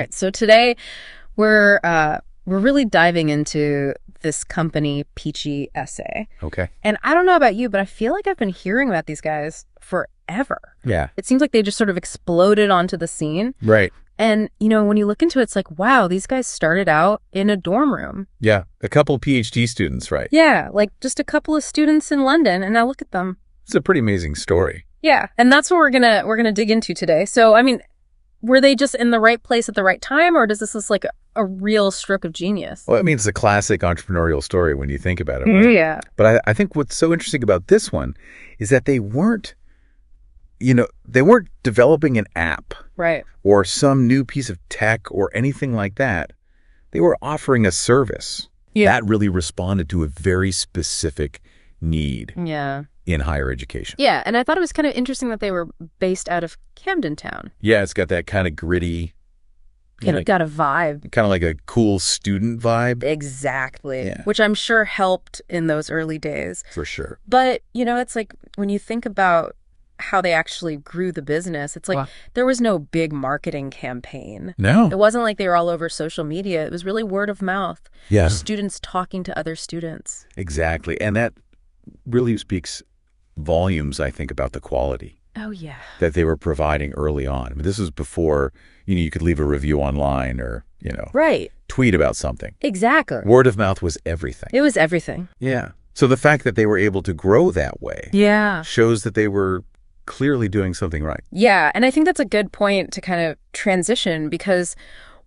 right. So today we're really diving into this company, Peachy essay. Okay. And I don't know about you, but I feel like I've been hearing about these guys forever. Yeah. It seems like they just sort of exploded onto the scene. Right. And, you know, when you look into it, it's like, wow, these guys started out in a dorm room. Yeah. A couple PhD students, right? Yeah, like just a couple of students in London, and now look at them. It's a pretty amazing story. Yeah, and that's what we're gonna dig into today. So, I mean, were they just in the right place at the right time, or does this look like a real stroke of genius? Well, I mean, it's a classic entrepreneurial story when you think about it. Right? Yeah. But I think what's so interesting about this one is that they weren't developing an app. Right. Or some new piece of tech or anything like that. They were offering a service. Yeah. That really responded to a very specific need in higher education. Yeah, and I thought it was kind of interesting that they were based out of Camden Town. Yeah, it's got that kind of gritty, got a vibe. kind of like a cool student vibe. Exactly. Yeah. Which I'm sure helped in those early days. For sure. But, you know, it's like when you think about how they actually grew the business, it's like there was no big marketing campaign. No. It wasn't like they were all over social media. It was really word of mouth. Yeah. Students talking to other students. Exactly. And that really speaks volumes, I think, about the quality. Oh, yeah. That they were providing early on. I mean, this was before, you could leave a review online or, right. tweet about something. Exactly. Word of mouth was everything. It was everything. Yeah. So the fact that they were able to grow that way shows that they were clearly doing something right. Yeah, and I think that's a good point to kind of transition, because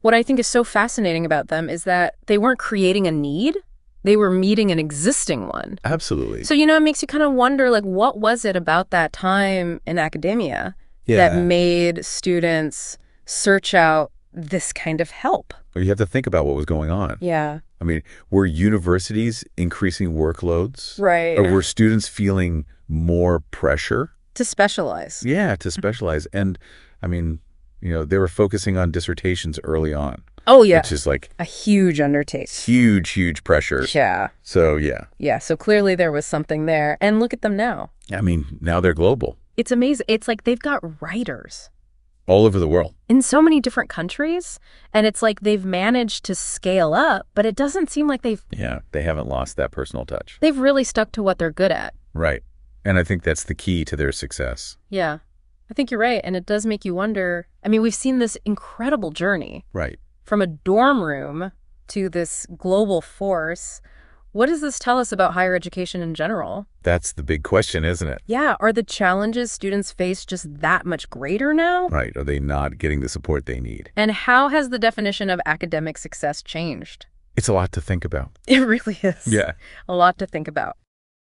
what I think is so fascinating about them is that they weren't creating a need. They were meeting an existing one. Absolutely. So, it makes you kind of wonder, like, what was it about that time in academia that made students search out this kind of help? You have to think about what was going on. Yeah. I mean, were universities increasing workloads? Right. Or were students feeling more pressure? To specialize. Yeah, to specialize. And, I mean, they were focusing on dissertations early on. Oh, yeah. Which is like a huge undertaking. Huge pressure. Yeah. So, yeah. Yeah, so clearly there was something there. And look at them now. I mean, now they're global. It's amazing. It's like they've got writers all over the world. In so many different countries. And it's like they've managed to scale up, but it doesn't seem like they've... Yeah, they haven't lost that personal touch. They've really stuck to what they're good at. Right. And I think that's the key to their success. Yeah, I think you're right. And it does make you wonder. I mean, we've seen this incredible journey. Right. From a dorm room to this global force. What does this tell us about higher education in general? That's the big question, isn't it? Yeah. Are the challenges students face just that much greater now? Right. Are they not getting the support they need? And how has the definition of academic success changed? It's a lot to think about. It really is. Yeah. A lot to think about.